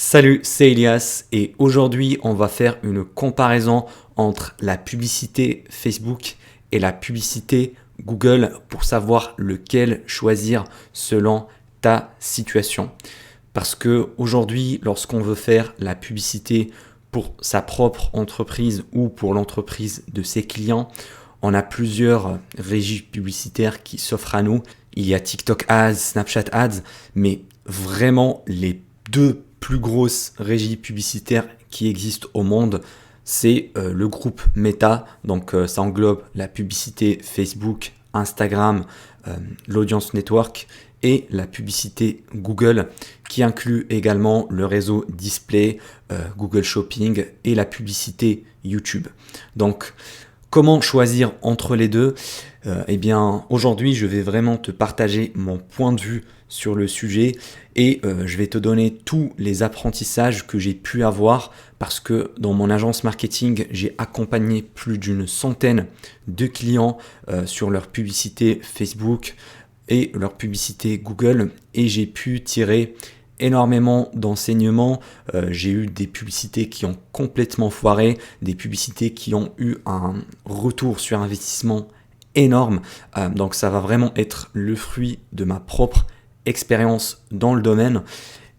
Salut, c'est Elias et aujourd'hui on va faire une comparaison entre la publicité Facebook et la publicité Google pour savoir lequel choisir selon ta situation. Parce que aujourd'hui, lorsqu'on veut faire la publicité pour sa propre entreprise ou pour l'entreprise de ses clients, on a plusieurs régies publicitaires qui s'offrent à nous. Il y a TikTok Ads, Snapchat Ads, mais vraiment les deux plus grosses régies publicitaires qui existent au monde, c'est le groupe Meta. Donc ça englobe la publicité Facebook, Instagram, l'audience network et la publicité Google qui inclut également le réseau display, Google Shopping et la publicité YouTube. Donc comment choisir entre les deux? Eh bien, aujourd'hui, je vais vraiment te partager mon point de vue sur le sujet et je vais te donner tous les apprentissages que j'ai pu avoir parce que dans mon agence marketing, j'ai accompagné plus d'une centaine de clients sur leur publicité Facebook et leur publicité Google et j'ai pu tirer énormément d'enseignements. J'ai eu des publicités qui ont complètement foiré, des publicités qui ont eu un retour sur investissement énorme. Donc ça va vraiment être le fruit de ma propre expérience dans le domaine.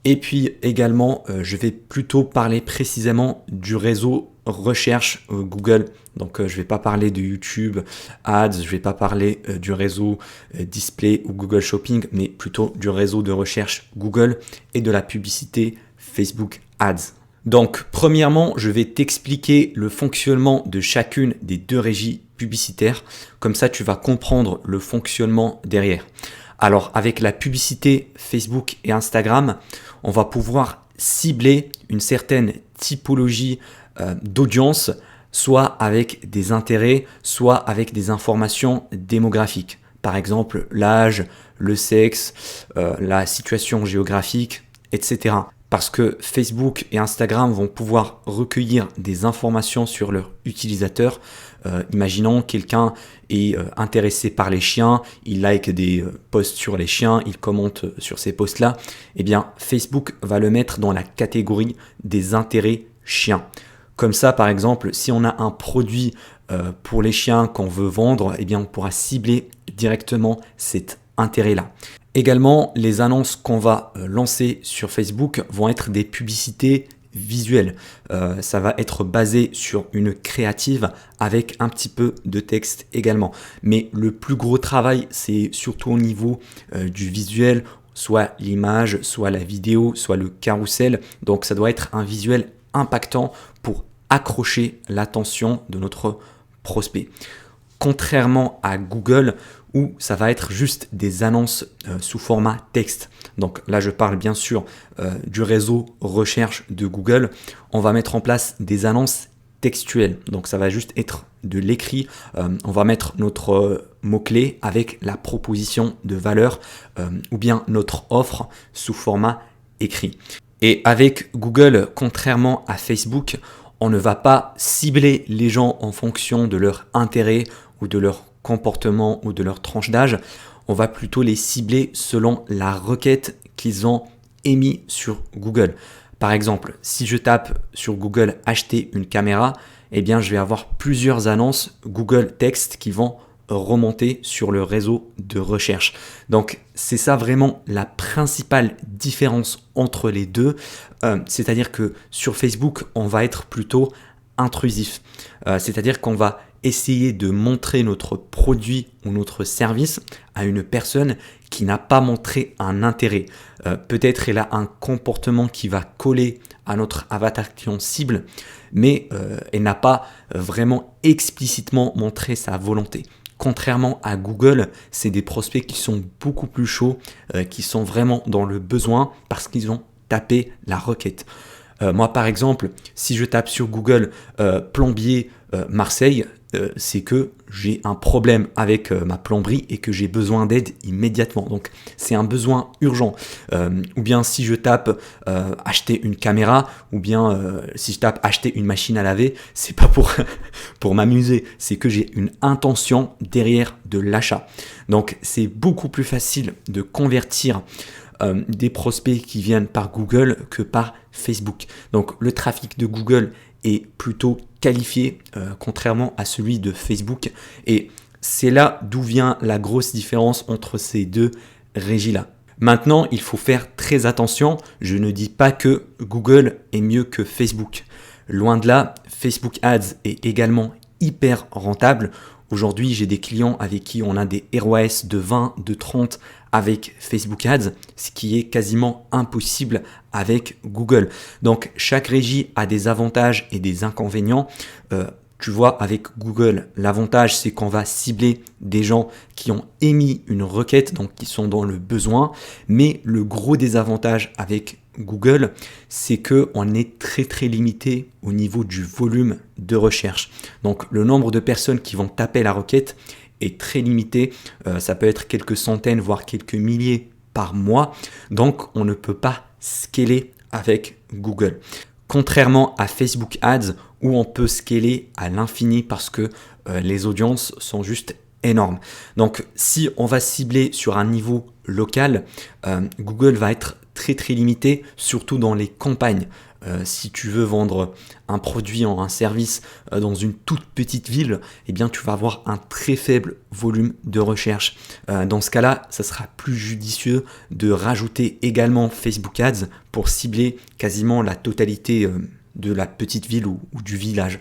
Et puis également, je vais plutôt parler précisément du réseau recherche Google. Donc je ne vais pas parler de YouTube Ads, je ne vais pas parler du réseau Display ou Google Shopping, mais plutôt du réseau de recherche Google et de la publicité Facebook Ads. Donc premièrement, je vais t'expliquer le fonctionnement de chacune des deux régies publicitaires. Comme ça, tu vas comprendre le fonctionnement derrière. Alors avec la publicité Facebook et Instagram, on va pouvoir cibler une certaine typologie d'audience, soit avec des intérêts, soit avec des informations démographiques. Par exemple, l'âge, le sexe, la situation géographique, etc. Parce que Facebook et Instagram vont pouvoir recueillir des informations sur leurs utilisateurs. Imaginons quelqu'un est intéressé par les chiens, il like des posts sur les chiens, il commente sur ces posts-là. Eh bien, Facebook va le mettre dans la catégorie des intérêts chiens. Comme ça, par exemple, si on a un produit pour les chiens qu'on veut vendre, eh bien, on pourra cibler directement cet intérêt-là. Également, les annonces qu'on va lancer sur Facebook vont être des publicités visuelles. Ça va être basé sur une créative avec un petit peu de texte également. Mais le plus gros travail, c'est surtout au niveau du visuel, soit l'image, soit la vidéo, soit le carrousel. Donc ça doit être un visuel impactant pour accrocher l'attention de notre prospect. Contrairement à Google, où ça va être juste des annonces sous format texte. Donc là, je parle bien sûr du réseau recherche de Google. On va mettre en place des annonces textuelles. Donc ça va juste être de l'écrit. On va mettre notre mot-clé avec la proposition de valeur ou bien notre offre sous format écrit. Et avec Google, contrairement à Facebook, on ne va pas cibler les gens en fonction de leur intérêt ou de leur comportement ou de leur tranche d'âge. On va plutôt les cibler selon la requête qu'ils ont émise sur Google. Par exemple, si je tape sur Google acheter une caméra, eh bien je vais avoir plusieurs annonces Google Texte qui vont remonter sur le réseau de recherche. Donc c'est ça vraiment la principale différence entre les deux. C'est-à-dire que sur Facebook, on va être plutôt intrusif. C'est-à-dire qu'on va essayer de montrer notre produit ou notre service à une personne qui n'a pas montré un intérêt. Peut-être elle a un comportement qui va coller à notre avatar client cible, mais elle n'a pas vraiment explicitement montré sa volonté. Contrairement à Google, c'est des prospects qui sont beaucoup plus chauds, qui sont vraiment dans le besoin parce qu'ils ont tapé la requête. Moi, par exemple, si je tape sur Google plombier Marseille, c'est que j'ai un problème avec ma plomberie et que j'ai besoin d'aide immédiatement. Donc, c'est un besoin urgent. Ou bien si je tape acheter une caméra, ou bien si je tape acheter une machine à laver, c'est pas pour m'amuser, c'est que j'ai une intention derrière de l'achat. Donc, c'est beaucoup plus facile de convertir des prospects qui viennent par Google que par Facebook. Donc le trafic de Google est plutôt qualifié contrairement à celui de Facebook. Et c'est là d'où vient la grosse différence entre ces deux régies-là. Maintenant, il faut faire très attention. Je ne dis pas que Google est mieux que Facebook. Loin de là, Facebook Ads est également hyper rentable. Aujourd'hui, j'ai des clients avec qui on a des ROAS de 20, de 30 avec Facebook Ads, ce qui est quasiment impossible avec Google. Donc, chaque régie a des avantages et des inconvénients. Tu vois, avec Google, l'avantage, c'est qu'on va cibler des gens qui ont émis une requête, donc qui sont dans le besoin. Mais le gros désavantage avec Google, c'est qu'on est très limité au niveau du volume de recherche. Donc, le nombre de personnes qui vont taper la requête est très limité. Ça peut être quelques centaines, voire quelques milliers par mois. Donc, on ne peut pas scaler avec Google. Contrairement à Facebook Ads où on peut scaler à l'infini parce que les audiences sont juste énormes. Donc si on va cibler sur un niveau local, Google va être très limité, surtout dans les campagnes. Si tu veux vendre un produit ou un service dans une toute petite ville, eh bien tu vas avoir un très faible volume de recherche. Dans ce cas-là, ça sera plus judicieux de rajouter également Facebook Ads pour cibler quasiment la totalité de la petite ville ou du village.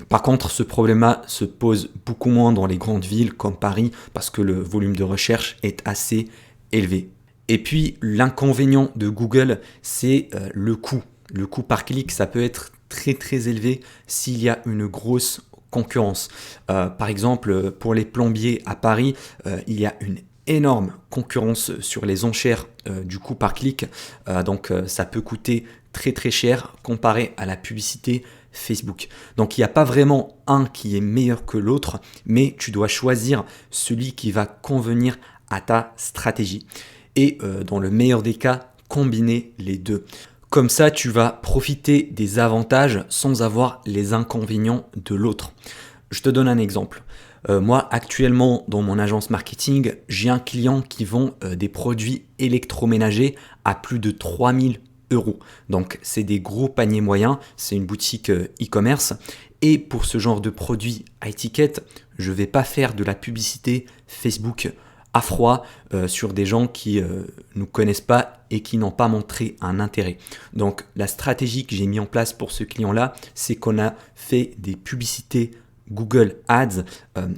Par contre, ce problème-là se pose beaucoup moins dans les grandes villes comme Paris parce que le volume de recherche est assez élevé. Et puis, l'inconvénient de Google, c'est le coût. Le coût par clic, ça peut être très élevé s'il y a une grosse concurrence. Par exemple, pour les plombiers à Paris, il y a une énorme concurrence sur les enchères du coût par clic. Donc, ça peut coûter très cher comparé à la publicité Facebook. Donc, il n'y a pas vraiment un qui est meilleur que l'autre, mais tu dois choisir celui qui va convenir à ta stratégie. Et dans le meilleur des cas, combiner les deux. Comme ça, tu vas profiter des avantages sans avoir les inconvénients de l'autre. Je te donne un exemple. Moi, actuellement, dans mon agence marketing, j'ai un client qui vend des produits électroménagers à plus de 3000 €. Donc, c'est des gros paniers moyens. C'est une boutique e-commerce. Et pour ce genre de produits à étiquette, je ne vais pas faire de la publicité Facebook à froid sur des gens qui ne nous connaissent pas et qui n'ont pas montré un intérêt. Donc la stratégie que j'ai mis en place pour ce client-là, c'est qu'on a fait des publicités Google Ads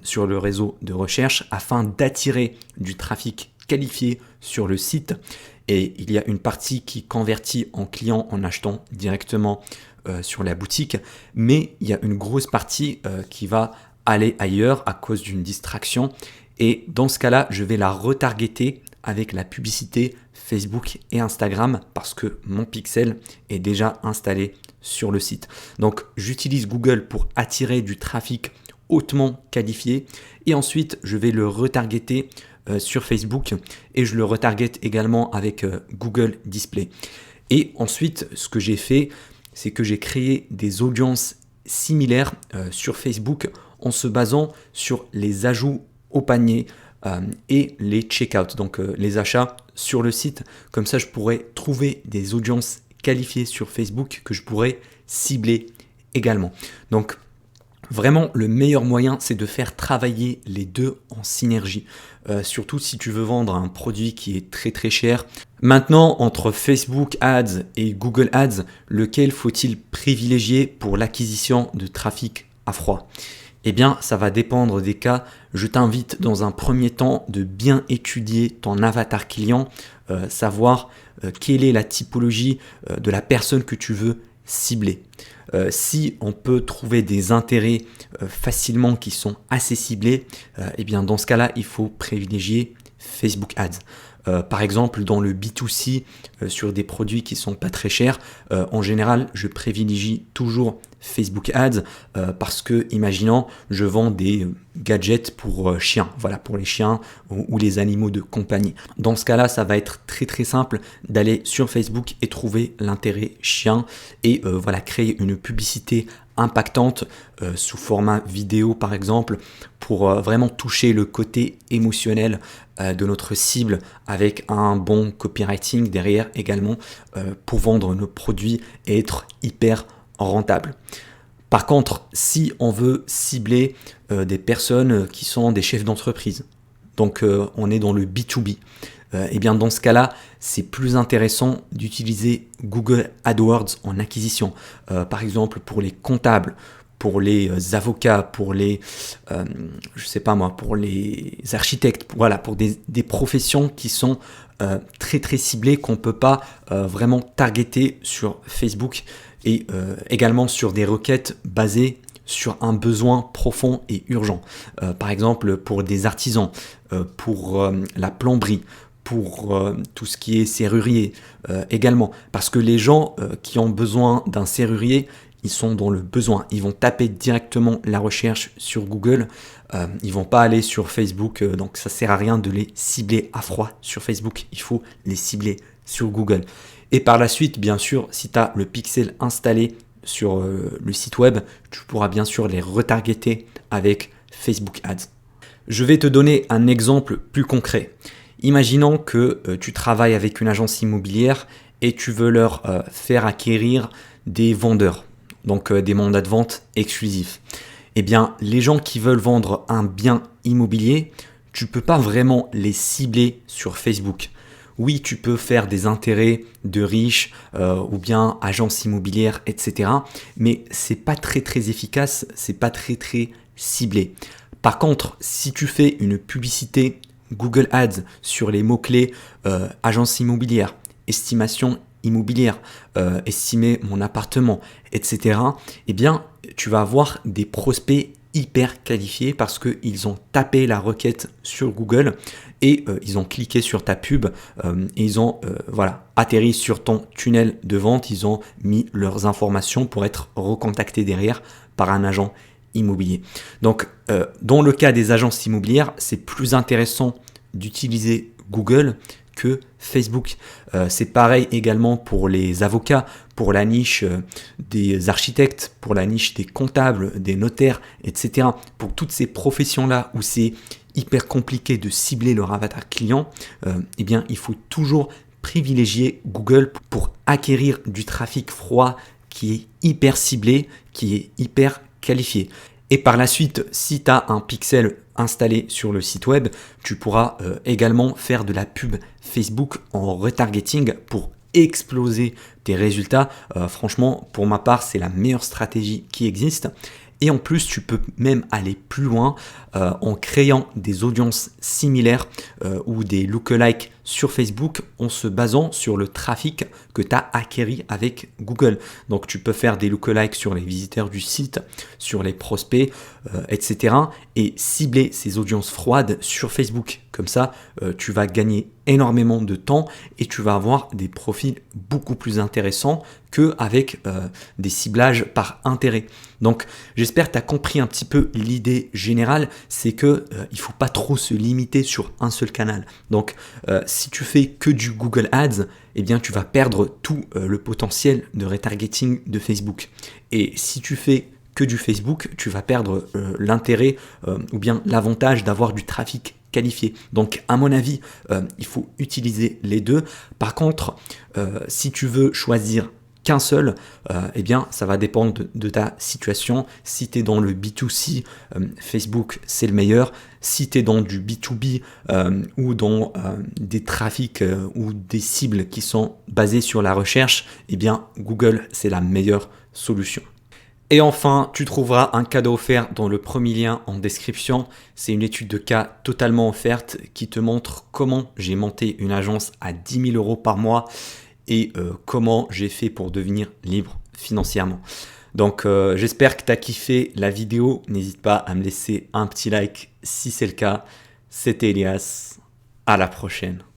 sur le réseau de recherche afin d'attirer du trafic qualifié sur le site. Et il y a une partie qui convertit en client en achetant directement sur la boutique, mais il y a une grosse partie qui va aller ailleurs à cause d'une distraction. Et dans ce cas-là, je vais la retargeter avec la publicité Facebook et Instagram parce que mon pixel est déjà installé sur le site. Donc, j'utilise Google pour attirer du trafic hautement qualifié et ensuite, je vais le retargeter sur Facebook et je le retarget également avec Google Display. Et ensuite, ce que j'ai fait, c'est que j'ai créé des audiences similaires sur Facebook en se basant sur les ajouts au panier et les check-out, donc les achats sur le site. Comme ça, je pourrais trouver des audiences qualifiées sur Facebook que je pourrais cibler également. Donc, vraiment, le meilleur moyen, c'est de faire travailler les deux en synergie. Surtout si tu veux vendre un produit qui est très cher. Maintenant, entre Facebook Ads et Google Ads, lequel faut-il privilégier pour l'acquisition de trafic à froid ? Eh bien, ça va dépendre des cas. Je t'invite dans un premier temps de bien étudier ton avatar client, savoir quelle est la typologie de la personne que tu veux cibler. Si on peut trouver des intérêts facilement qui sont assez ciblés, eh bien dans ce cas-là, il faut privilégier Facebook Ads. Par exemple, dans le B2C, sur des produits qui ne sont pas très chers, en général, je privilégie toujours Facebook Ads parce que, imaginons, je vends des gadgets pour chiens, voilà, pour les chiens ou les animaux de compagnie. Dans ce cas-là, ça va être très très simple d'aller sur Facebook et trouver l'intérêt chien et voilà, créer une publicité impactante sous format vidéo par exemple pour vraiment toucher le côté émotionnel de notre cible avec un bon copywriting derrière également pour vendre nos produits et être hyper rentable. Par contre, si on veut cibler des personnes qui sont des chefs d'entreprise, donc on est dans le B2B, et bien dans ce cas-là, c'est plus intéressant d'utiliser Google AdWords en acquisition. Par exemple, pour les comptables, pour les avocats, pour les, pour les architectes, voilà, pour des professions qui sont très très ciblées, qu'on ne peut pas vraiment targeter sur Facebook et également sur des requêtes basées sur un besoin profond et urgent. Par exemple, pour des artisans, pour la plomberie, pour tout ce qui est serrurier également. Parce que les gens qui ont besoin d'un serrurier, ils sont dans le besoin. Ils vont taper directement la recherche sur Google. Ils vont pas aller sur Facebook. Donc ça sert à rien de les cibler à froid sur Facebook. Il faut les cibler sur Google. Et par la suite, bien sûr, si tu as le pixel installé sur le site web, tu pourras bien sûr les retargeter avec Facebook Ads. Je vais te donner un exemple plus concret. Imaginons que tu travailles avec une agence immobilière et tu veux leur faire acquérir des vendeurs, donc des mandats de vente exclusifs. Eh bien, les gens qui veulent vendre un bien immobilier, tu ne peux pas vraiment les cibler sur Facebook. Oui, tu peux faire des intérêts de riches ou bien agences immobilières, etc. Mais c'est pas très très efficace, c'est pas très très ciblé. Par contre, si tu fais une publicité Google Ads sur les mots-clés agence immobilière, estimation immobilière, estimer mon appartement, etc. Eh bien, tu vas avoir des prospects hyper qualifiés parce qu'ils ont tapé la requête sur Google et ils ont cliqué sur ta pub et ils ont atterri sur ton tunnel de vente, ils ont mis leurs informations pour être recontactés derrière par un agent immobilier. Donc, dans le cas des agences immobilières, c'est plus intéressant d'utiliser Google que Facebook. C'est pareil également pour les avocats, pour la niche des architectes, pour la niche des comptables, des notaires, etc. Pour toutes ces professions-là où c'est hyper compliqué de cibler leur avatar client, eh bien, il faut toujours privilégier Google pour acquérir du trafic froid qui est hyper ciblé, qui est hyper qualifié. Et par la suite, si tu as un pixel installé sur le site web, tu pourras également faire de la pub Facebook en retargeting pour exploser tes résultats. Franchement, pour ma part, c'est la meilleure stratégie qui existe. Et en plus, tu peux même aller plus loin en créant des audiences similaires ou des lookalikes sur Facebook en se basant sur le trafic que tu as acquis avec Google. Donc, tu peux faire des lookalikes sur les visiteurs du site, sur les prospects, etc. et cibler ces audiences froides sur Facebook. Comme ça, tu vas gagner énormément de temps et tu vas avoir des profils beaucoup plus intéressants qu'avec des ciblages par intérêt. Donc, j'espère que tu as compris un petit peu l'idée générale, c'est que il faut pas trop se limiter sur un seul canal. Donc, si tu fais que du Google Ads, eh bien, tu vas perdre tout le potentiel de retargeting de Facebook. Et si tu fais que du Facebook, tu vas perdre l'intérêt ou bien l'avantage d'avoir du trafic qualifié. Donc, à mon avis, il faut utiliser les deux. Par contre, si tu veux choisir qu'un seul, eh bien, ça va dépendre de ta situation. Si tu es dans le B2C, Facebook, c'est le meilleur. Si tu es dans du B2B ou dans des trafics ou des cibles qui sont basées sur la recherche, eh bien, Google, c'est la meilleure solution. Et enfin, tu trouveras un cadeau offert dans le premier lien en description. C'est une étude de cas totalement offerte qui te montre comment j'ai monté une agence à 10 000 € par mois et comment j'ai fait pour devenir libre financièrement. Donc j'espère que tu as kiffé la vidéo. N'hésite pas à me laisser un petit like si c'est le cas. C'était Elias. À la prochaine.